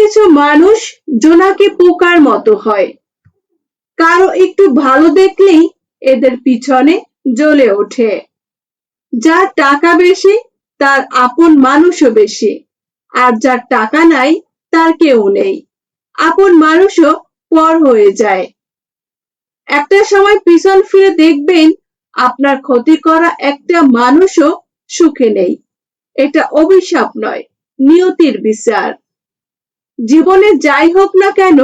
কিছু মানুষ জোনাকি পোকার মতো হয়, কারো একটু ভালো দেখলেই এদের পিছনে জ্বলে ওঠে। যার টাকা বেশি তার আপন মানুষও বেশি, আর যার টাকা নাই তার কেউ নেই, আপন মানুষও পর হয়ে যায়। একটা সময় পিছন ফিরে দেখবেন আপনার ক্ষতি করা একটা মানুষও সুখে নেই। এটা অভিশাপ নয়, নিয়তির বিচার। জীবনে যাই হোক না কেন,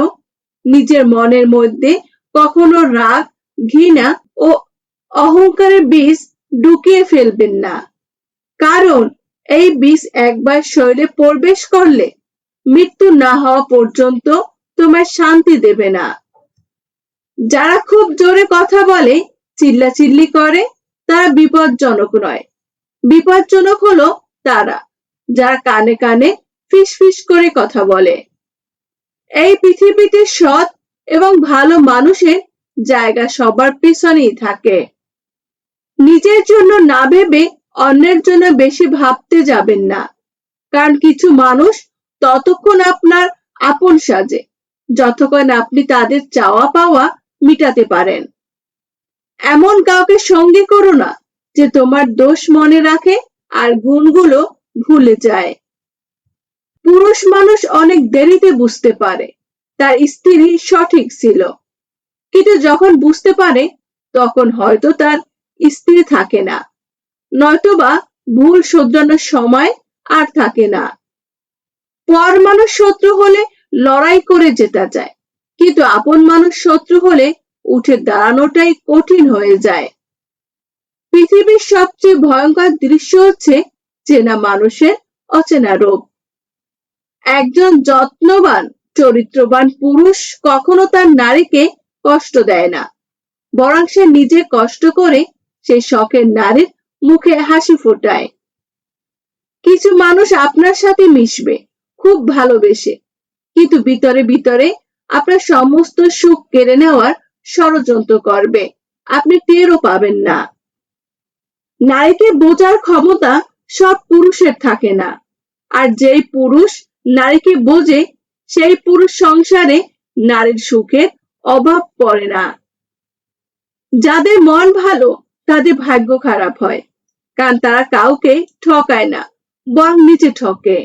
নিজের মনের মধ্যে কখনো রাগ, ঘৃণা ও অহংকারের বীজ ঢুকিয়ে ফেলবেন না। কারণ এই বীজ একবার শরীরে প্রবেশ করলে মৃত্যু না হওয়া পর্যন্ত তোমায় শান্তি দেবে না। যারা খুব জোরে কথা বলে, চিল্লাচিল্লি করে, তারা বিপজ্জনক নয়। বিপজ্জনক হলো তারা যারা কানে কানে ফিসফিস করে কথা বলে। এই পৃথিবীতে সৎ এবং ভালো মানুষের জায়গা সবার পিছনেই থাকে। নিজের জন্য না ভেবে অন্যের জন্য বেশি ভাবতে যাবেন না, কারণ কিছু মানুষ ততক্ষণ আপনার আপন সাজে যতক্ষণ আপনি তাদের চাওয়া পাওয়া মিটাতে পারেন। এমন কাউকে সঙ্গী করো না যে তোমার দোষ মনে রাখে আর গুণগুলো ভুলে যায়। পুরুষ মানুষ অনেক দেরিতে বুঝতে পারে তার স্ত্রী সঠিক ছিল, কিন্তু যখন বুঝতে পারে তখন হয়তো তার স্ত্রী থাকে না, নয়তোবা ভুল শোধরানোর সময় আর থাকে না। পর মানুষ শত্রু হলে লড়াই করে জেতা যায়, কিন্তু আপন মানুষ শত্রু হলে উঠে দাঁড়ানোটাই কঠিন হয়ে যায়। পৃথিবীর সবচেয়ে ভয়ঙ্কর দৃশ্য হচ্ছে চেনা মানুষের অচেনা রূপ। একজন যত্নবান, চরিত্রবান পুরুষ কখনো তার নারীকে কষ্ট দেয় না, বরং সে নিজে কষ্ট করে সেই শখের নারীর মুখে হাসি ফোটায়। কিছু মানুষ আপনার সাথে মিশবে খুব ভালোবেসে, কিন্তু ভিতরে ভিতরে আপনার সমস্ত সুখ কেড়ে নেওয়ার ষড়যন্ত্র করবে, আপনি টেরও পাবেন না। নারীকে বোঝার ক্ষমতা সব পুরুষের থাকে না, আর যেই পুরুষ নারীকে বোঝে সেই পুরুষ সংসারে নারীর সুখের অভাব পড়ে না। যাদের মন ভালো তাদের ভাগ্য খারাপ হয়, কারণ তারা কাউকে ঠকায় না, বরং নিজে ঠকে।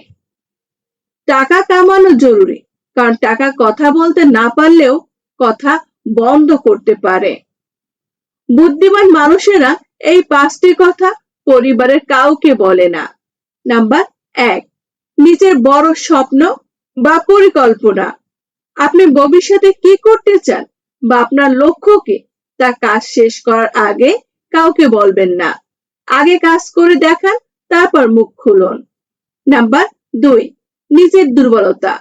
টাকা কামানো জরুরি, কারণ টাকা কথা বলতে না পারলেও কথা বন্ধ করতে পারে। বুদ্ধিমান মানুষেরা এই 5টি কথা পরিবারের কাউকে বলে না। নাম্বার 1, নিজের বড় স্বপ্ন বা পরিকল্পনা। আপনি ভবিষ্যতে কি করতে চান বা আপনার লক্ষ্য কি, তা কাজ শেষ করার আগে কাউকে বলবেন না। আগে কাজ করে দেখান, তারপর মুখ খুলুন। নাম্বার 2, নিজের দুর্বলতা।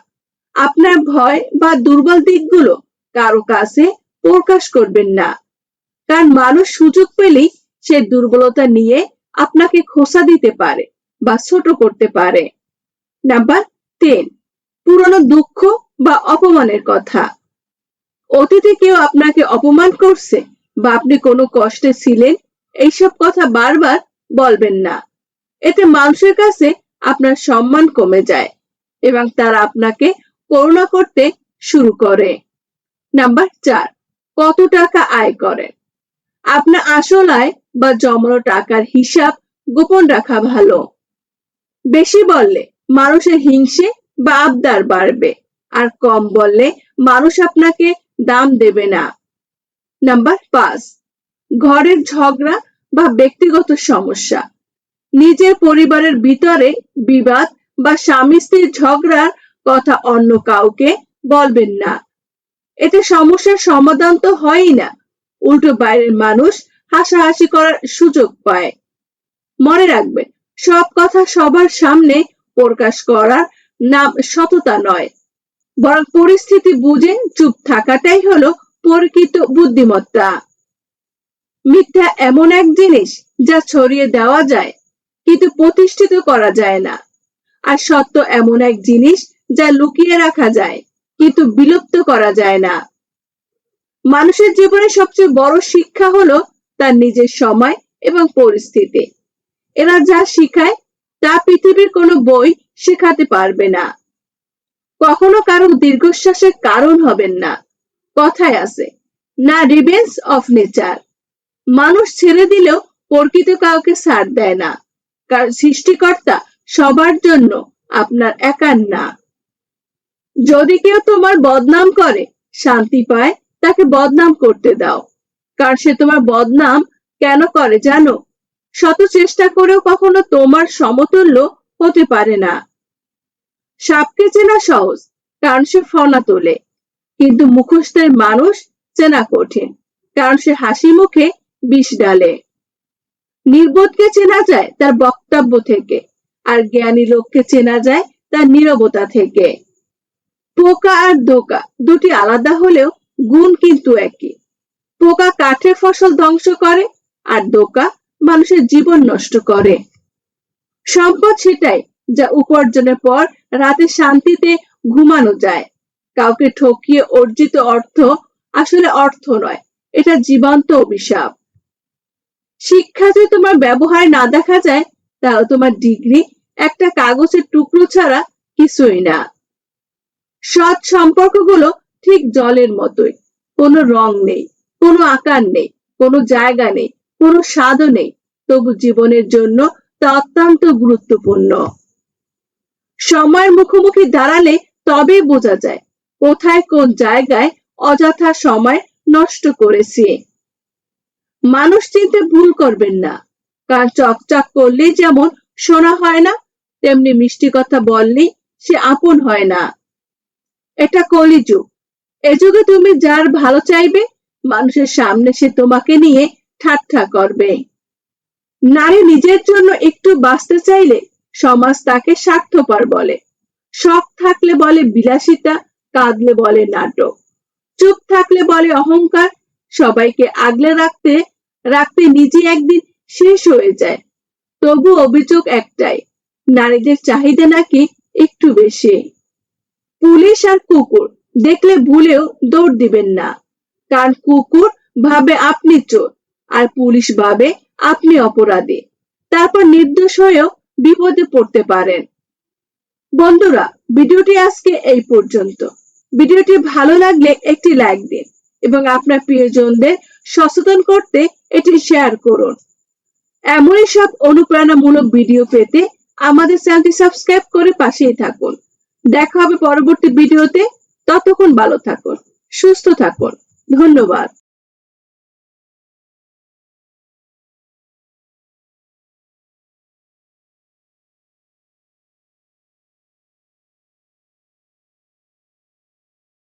আপনার ভয় বা দুর্বল দিকগুলো কারো কাছে প্রকাশ করবেন না, কারণ মানুষ সুযোগ পেলেই সে দুর্বলতা নিয়ে আপনাকে খোঁচা দিতে পারে বা ছোট করতে পারে। নাম্বার 3, পুরনো দুঃখ বা অপমানের কথা। অতীতে কেউ আপনাকে অপমান করছে বা আপনি কোনো কষ্টে ছিলেন, এইসব কথা বারবার বলবেন না। এতে মানুষের কাছে আপনার সম্মান কমে যায় এবং তারা আপনাকে করুণা করতে শুরু করে। নাম্বার 4, কত টাকা আয় করেন। আপনার আসল আয় বা জমানো টাকার হিসাব গোপন রাখা ভালো। বেশি বললে মানুষের হিংসে বা আবদার বাড়বে, আর কম বললে মানুষ আপনাকে দাম দেবে না। নাম্বার 5, ঘরের ঝগড়া বা ব্যক্তিগত সমস্যা। নিজের পরিবারের ভিতরে বিবাদ বা স্বামী স্ত্রীর ঝগড়ার কথা অন্য কাউকে বলবেন না। এতে সমস্যার সমাধান তো হয়ই না, উল্টো বাইরের মানুষ হাসাহাসি করার সুযোগ পায়। মনে রাখবেন, সব কথা সবার সামনে প্রকাশ করার নাম সততা নয়, বরং পরিস্থিতি বুঝে চুপ থাকাটাই হলো প্রকৃত বুদ্ধিমত্তা। মিথ্যা এমন এক জিনিস যা ছড়িয়ে দেওয়া যায় কিন্তু প্রতিষ্ঠিত করা যায় না, আর সত্য এমন এক জিনিস যা লুকিয়ে রাখা যায় কিন্তু বিলুপ্ত করা যায় না। মানুষের জীবনে সবচেয়ে বড় শিক্ষা হলো তার নিজের সময় এবং পরিস্থিতি। এরা যা শিখায় তা পৃথিবীর কোনো বই শেখাতে পারবে না। কখনো কারো দীর্ঘশ্বাসের কারণ হবেন না। কথায় আছে না রিভেঞ্জ অফ নেচার। মানুষ ছেড়ে দিলেও প্রকৃতি কাউকে ছাড় দেয় না, কারণ সৃষ্টিকর্তা সবার জন্য, আপনার একার না। যদি কেউ তোমার বদনাম করে শান্তি পায়, তাকে বদনাম করতে দাও, কারণ সে তোমার বদনাম কেন করে জানো? শত চেষ্টা করেও কখনো তোমার সমতুল্য হতে পারে না। সাপকে চেনা সহজ, কারণ সে ফনা তোলে, কিন্তু মুখোশের মানুষ চেনা কঠিন, কারণ সে হাসি মুখে বিষ ডালে। নির্বোধকে চেনা যায় তার বক্তব্য থেকে, আর জ্ঞানী লোককে চেনা যায় তার নীরবতা থেকে। পোকা আর ধোঁকা দুটি আলাদা হলেও গুণ কিন্তু একই। পোকা কাঠের ফসল ধ্বংস করে, আর ধোঁকা মানুষের জীবন নষ্ট করে। সম্পদ সেটাই যা উপার্জনের পর রাতে শান্তিতে ঘুমানো যায়। কাউকে ঠকিয়ে অর্জিত অর্থ আসলে অর্থ নয়, এটা জীবন্ত অভিশাপ। শিক্ষা যদি তোমার ব্যবহার না দেখা যায়, তাহলে তোমার ডিগ্রি একটা কাগজের টুকরো ছাড়া কিছুই না। সৎ সম্পর্কগুলো ঠিক জলের মতোই, কোনো রং নেই, কোনো আকার নেই, কোনো জায়গা নেই, কোনো স্বাদও নেই, তবু জীবনের জন্য তা অত্যন্ত গুরুত্বপূর্ণ। সময়ের মুখোমুখি দাঁড়ালে তবেই বোঝা যায় কোথায় কোন জায়গায় অযথা সময় নষ্ট করেছি। মানুষ চিনতে ভুল করবেন না, কারণ চকচক করলেই যেমন শোনা হয় না, তেমনি মিষ্টি কথা বললেই সে আপন হয় না। এটা কলিযুগ। এ যুগে তুমি যার ভালো চাইবে, মানুষের সামনে সে তোমাকে নিয়ে ঠাট্টা করবে। নারী নিজের জন্য একটু বাঁচতে চাইলে সমাজ তাকে স্বার্থপর বলে। শখ থাকলে বলে বিলাসিতা, কাঁদলে বলে নাটক, চুপ থাকলে বলে অহংকার। সবাইকে আগলে রাখতে রাখতে নিজে একদিন শেষ হয়ে যায়। তবু অভিযোগ একটাই, নারীদের চাহিদা নাকি একটু বেশি। পুলিশ আর কুকুর দেখলে ভুলেও দৌড় দিবেন না, কারণ কুকুর ভাবে আপনি চোর, আর পুলিশ ভাবে আপনি অপরাধী। তারপর নির্দোষ হয়েও বিপদে পড়তে পারেন। বন্ধুরা, ভিডিওটি আজকে এই পর্যন্ত। ভিডিওটি ভালো লাগলে একটি লাইক দিন এবং আপনার প্রিয়জনদের সচেতন করতে এটি শেয়ার করুন। এমনই সব অনুপ্রেরণামূলক ভিডিও পেতে আমাদের চ্যানেলটি সাবস্ক্রাইব করে পাশেই থাকুন। দেখা হবে পরবর্তী ভিডিওতে। ততক্ষণ ভালো থাকুন, সুস্থ থাকুন। ধন্যবাদ।